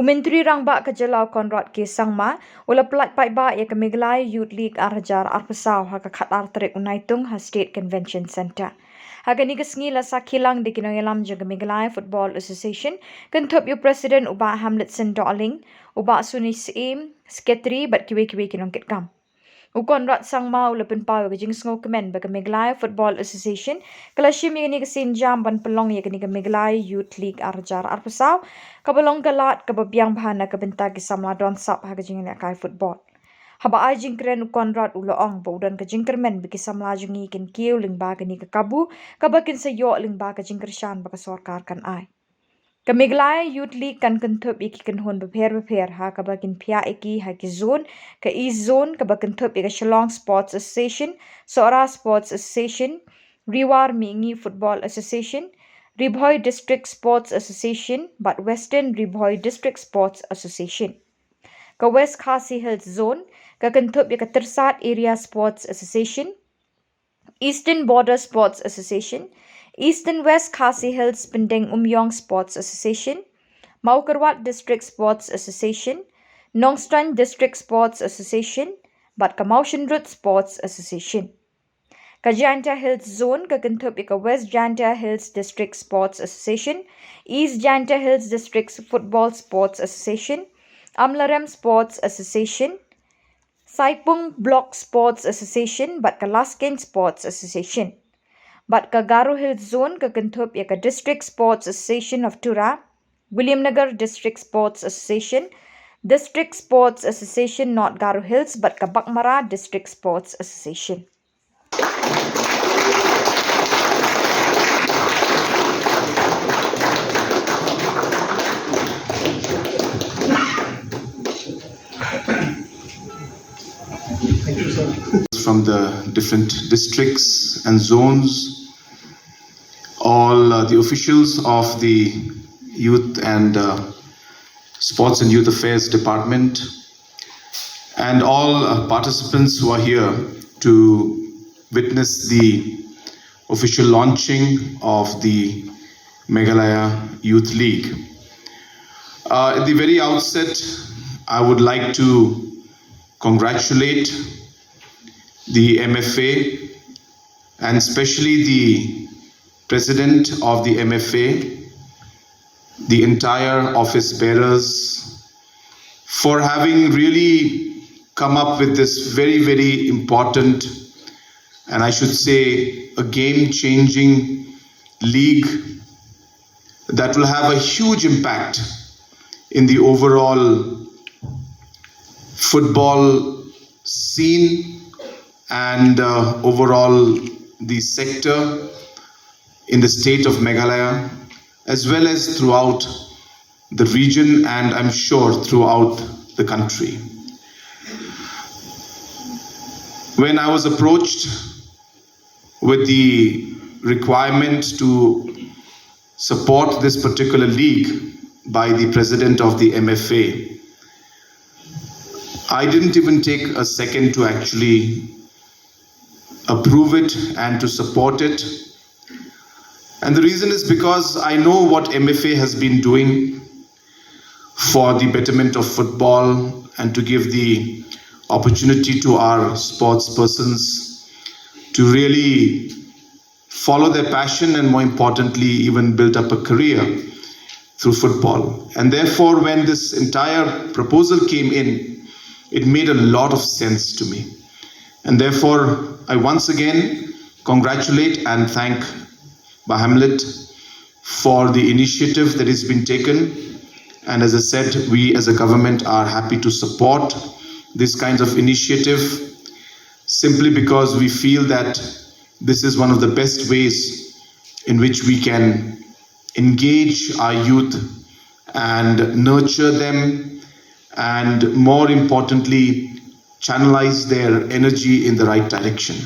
Menteri Rangba Kejelau Conrad ke Sangma, ula Paidbah ya ke Meghalaya Youth League arjar arpesau ha ke khatar terik unaitung ha State Convention Centre. Haga ni kesngi la sakilang di kinoyalam jaga Meghalaya Football Association, kentup yu Presiden ubah Hamletson Darling, ubah Suni Seim, Sekretari bat kiwe-kiwe kinongkit kam. Conrad Sangma ula penpau ke jing sengo kemen bagi Meghalaya Football Association kelashim yang ni kesin jam ban pelong ya kini ke Meghalaya Youth League arjar arpesau kabalong galat kababiang bahana ke benta ke Samla don sap ha ke jing ni kai football. Haba ai jing keren Conrad uloong baudan ke jing kermen bagi Samla jungi kin kiu ling ba ke ni ke kabu kabakin sayok ling ba ke jing kershan bagi sorkar kan ai. Ke Meghalaya Youth League kan kentup iki kenhon beper ha kabakin pia iki ha ki zone ke East Zone kabakentup iki Shillong Sports Association, Sora Sports Association, Riwar Mingi Football Association, Ribhoi District Sports Association, but Western Ribhoi District Sports Association. Ke West Khasi Hills Zone ke kentup iki Tersat Area Sports Association, Eastern Border Sports Association, Eastern West Khasi Hills Pending Umyong Sports Association, Maukerwat District Sports Association, Nongstrand District Sports Association, but Kamotion Road Sports Association. Ka Janta Hills Zone ka kentup ika West Janta Hills District Sports Association, East Janta Hills District Football Sports Association, Amlarem Sports Association, Saipung Block Sports Association, but Kalaskin Sports Association. But ka Garo Hills Zone ka kentup ika District Sports Association of Tura, Williamnagar District Sports Association, District Sports Association not Garo Hills but ka Bakmara District Sports Association. From the different districts and zones, all the officials of the Youth and Sports and Youth Affairs Department, and all participants who are here to witness the official launching of the Meghalaya Youth League. At the very outset, I would like to congratulate the MFA and especially the President of the MFA, the entire office bearers, for having really come up with this very important, and I should say a game-changing league that will have a huge impact in the overall football scene and overall the sector in the state of Meghalaya, as well as throughout the region and I'm sure throughout the country. When I was approached with the requirement to support this particular league by the president of the MFA, I didn't even take a second to actually approve it and to support it. And the reason is because I know what MFA has been doing for the betterment of football and to give the opportunity to our sports persons to really follow their passion and more importantly even build up a career through football. And therefore when this entire proposal came in, it made a lot of sense to me. And therefore I once again congratulate and thank Hamlet for the initiative that has been taken. And as I said, we as a government are happy to support this kind of initiative simply because we feel that this is one of the best ways in which we can engage our youth and nurture them and more importantly channelize their energy in the right direction.